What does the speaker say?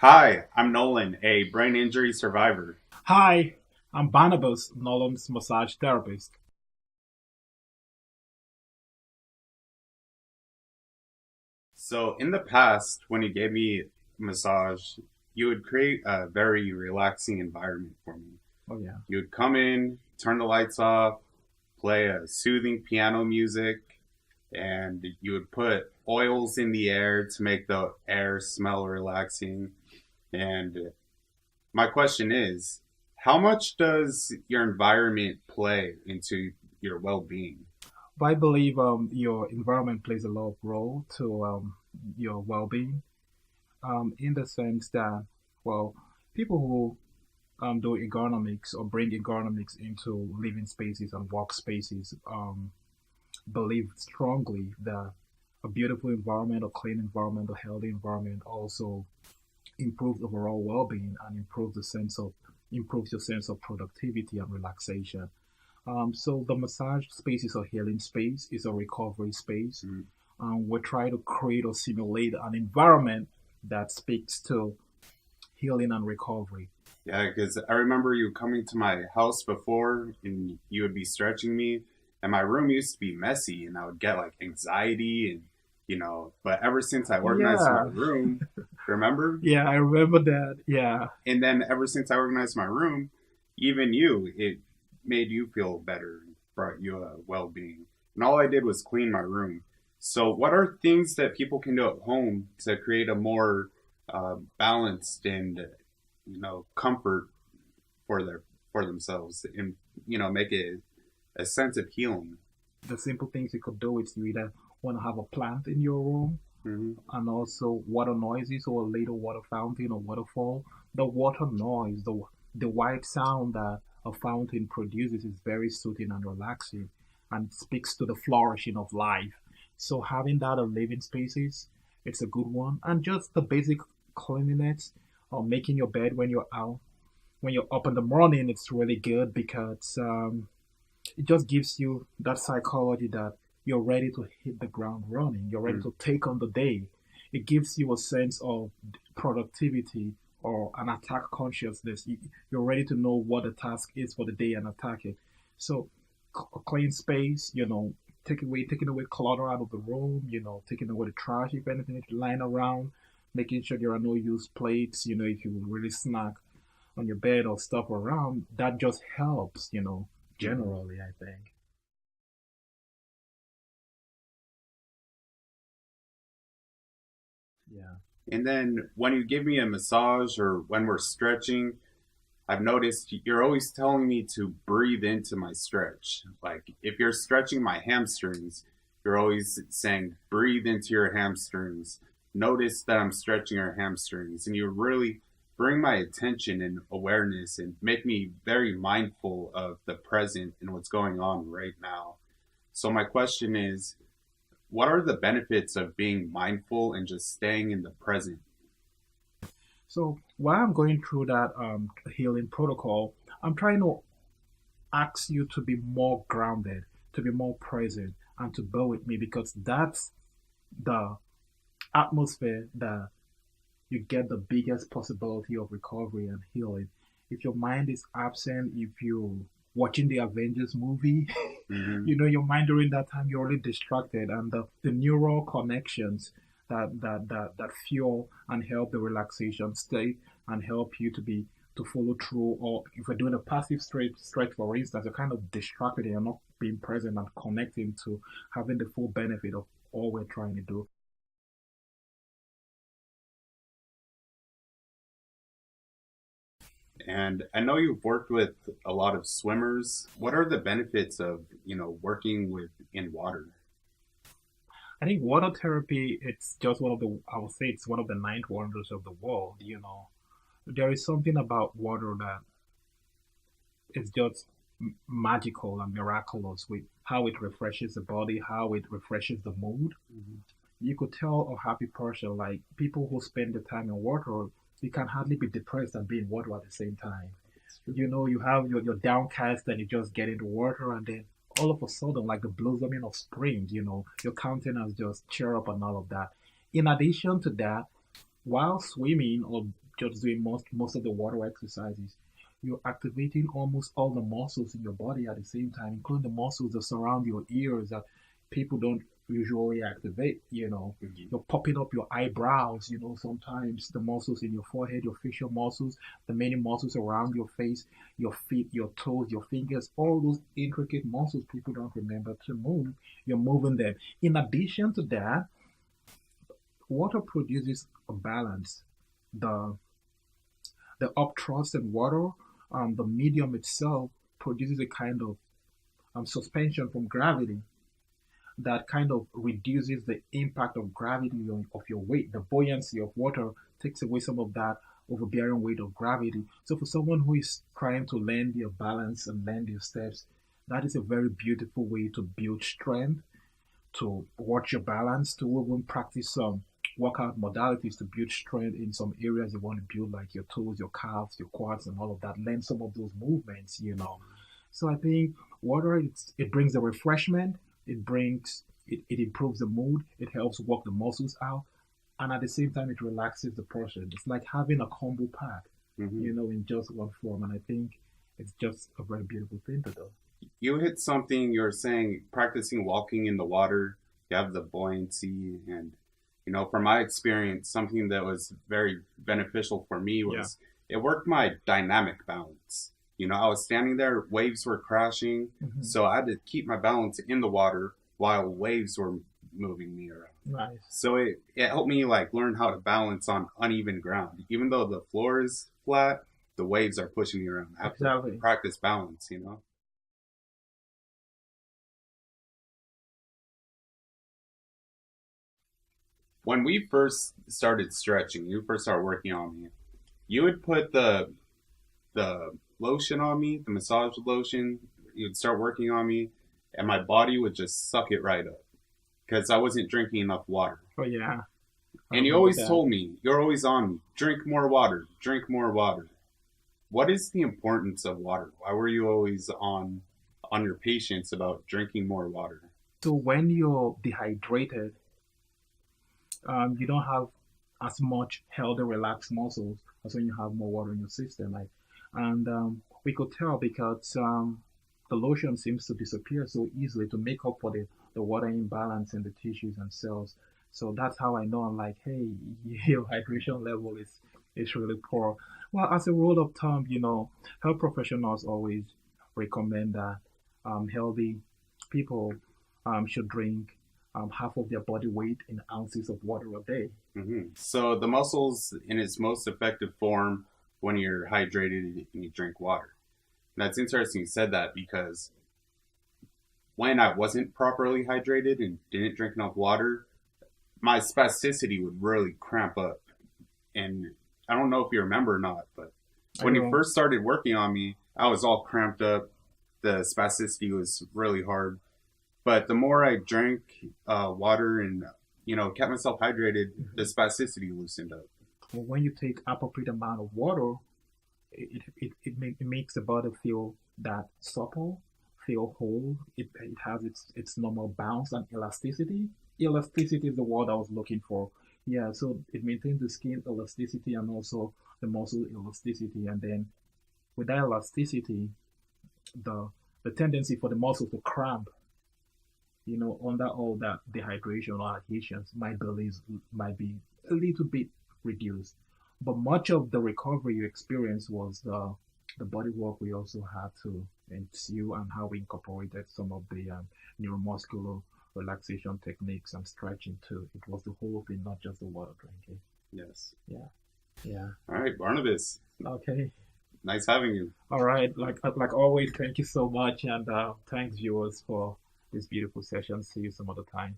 Hi, I'm Nolan, a brain injury survivor. Hi, I'm Barnabas, Nolan's massage therapist. So, in the past, when you gave me a massage, you would create a very relaxing environment for me. Oh yeah. You would come in, turn the lights off, play a soothing piano music, and you would put oils in the air to make the air smell relaxing. And my question is, how much does your environment play into your well-being? But I believe your environment plays a lot of role to your well-being. In the sense that, well, people who do ergonomics or bring ergonomics into living spaces and workspaces believe strongly that a beautiful environment, a clean environment, a healthy environment also improves overall well-being and improves your sense of productivity and relaxation. So the massage space is a healing space, is a recovery space. Mm. We try to create or simulate an environment that speaks to healing and recovery. Yeah, because I remember you coming to my house before and you would be stretching me, and my room used to be messy, and I would get like anxiety but ever since I organized my Yeah, room, remember? yeah, I remember that. Yeah, And then ever since I organized my room, even it made you feel better, brought you a well being. And all I did was clean my room. So, what are things that people can do at home to create a more balanced and comfort for their for themselves and make it a sense of healing. the simple things you could do is you either want to have a plant in your room Hmm. and also water noises or a little water fountain or waterfall. The water noise, the white sound that a fountain produces is very soothing and relaxing and speaks to the flourishing of life. So having that in living spaces, it's a good one. And just the basic cleanliness or making your bed when you're up in the morning, it's really good because it just gives you that psychology that you're ready to hit the ground running. You're ready to take on the day. It gives you a sense of productivity or an attack consciousness. You're ready to know what the task is for the day and attack it. So, clean space, taking away clutter out of the room, taking away the trash if anything is lying around, making sure there are no used plates, if you really snack on your bed or stuff around, that just helps, Hmm. generally, I think. Yeah. And then when you give me a massage or when we're stretching, I've noticed you're always telling me to breathe into my stretch. Like if you're stretching my hamstrings, you're always saying breathe into your hamstrings. Notice that I'm stretching your hamstrings, and you really bring my attention and awareness and make me very mindful of the present and what's going on right now. So my question is, what are the benefits of being mindful and just staying in the present? So while I'm going through that healing protocol, I'm trying to ask you to be more grounded, to be more present, and to bear with me because that's the atmosphere that you get the biggest possibility of recovery and healing. If your mind is absent, if you're watching the Avengers movie, Hmm. your mind during that time you're already distracted, and the neural connections that fuel and help the relaxation state and help you to follow through. Or if you're doing a passive stretch, for instance, you're kind of distracted and you're not being present and connecting to having the full benefit of all we're trying to do. And I know you've worked with a lot of swimmers. What are the benefits of, working with in water? I think water therapy, it's just I would say it's one of the ninth wonders of the world. There is something about water that is just magical and miraculous with how it refreshes the body, how it refreshes the mood. Mhm. You could tell a happy person, like people who spend the time in water, you can hardly be depressed and be in water at the same time. That's true. You have your downcast and you just get into water and then all of a sudden, like the blossoming of spring, your countenance just cheer up and all of that. In addition to that, while swimming or just doing most of the water exercises, you're activating almost all the muscles in your body at the same time, including the muscles that surround your ears that people don't usually activate. Mhm. You're popping up your eyebrows. Sometimes the muscles in your forehead, your facial muscles, the many muscles around your face, your feet, your toes, your fingers, all those intricate muscles people don't remember to move. You're moving them. In addition to that, water produces a balance. The the upthrust in water, the medium itself produces a kind of suspension from gravity that kind of reduces the impact of gravity of your weight. The buoyancy of water takes away some of that overbearing weight of gravity. So for someone who is trying to learn their balance and learn their steps, that is a very beautiful way to build strength, to watch your balance, to even practice some workout modalities to build strength in some areas you want to build, like your toes, your calves, your quads, and all of that. Learn some of those movements. So I think water, it brings a refreshment, it improves the mood, it helps work the muscles out, and at the same time, it relaxes the person. It's like having a combo pack, Mhm. in just one form. And I think it's just a very beautiful thing to do. You hit something. You're saying practicing walking in the water, you have the buoyancy. And, from my experience, something that was very beneficial for me Yeah. was it worked my dynamic balance. I was standing there, waves were crashing, Hmm. so I had to keep my balance in the water while waves were moving me around. Nice. So it helped me like learn how to balance on uneven ground. Even though the floor is flat, the waves are pushing me around. I have to Exactly. practice balance. When we first started stretching, you first started working on me, you would put the lotion on me, the massage lotion. You'd start working on me, and my body would just suck it right up because I wasn't drinking enough water. Oh yeah, I And you remember always that. told me, you're always on me, drink more water, drink more water. What is the importance of water? Why were you always on your patients about drinking more water? So when you're dehydrated, you don't have as much healthy, relaxed muscles as when you have more water in your system. And we could tell because the lotion seems to disappear so easily to make up for the water imbalance in the tissues and cells. So that's how I know. I'm like, hey, your hydration level is really poor. Well, as a rule of thumb, health professionals always recommend that healthy people should drink half of their body weight in ounces of water a day. So the muscles in its most effective form when you're hydrated and you drink water. And that's interesting you said that because when I wasn't properly hydrated and didn't drink enough water, my spasticity would really cramp up. And I don't know if you remember or not, but I when you don't. first started working on me, I was all cramped up. The spasticity was really hard. But the more I drank water and kept myself hydrated, the Mhm. spasticity loosened up. Well, when you take appropriate amount of water, it makes the body feel that supple, feel whole. It has its normal bounce and elasticity. Elasticity is the word I was looking for. Yeah, so it maintains the skin elasticity and also the muscle elasticity. And then with that elasticity, the the tendency for the muscle to cramp, under all that dehydration or adhesions, might be a little bit reduced. But much of the recovery you experienced was the body work we also had to ensue and how we incorporated some of the neuromuscular relaxation techniques and stretching too. It was the whole thing, not just the water drinking. Yes. Yeah, yeah. All right, Barnabas. Okay. Nice having you. All right. Like always, thank you so much, and thanks viewers for this beautiful session. See you some other time.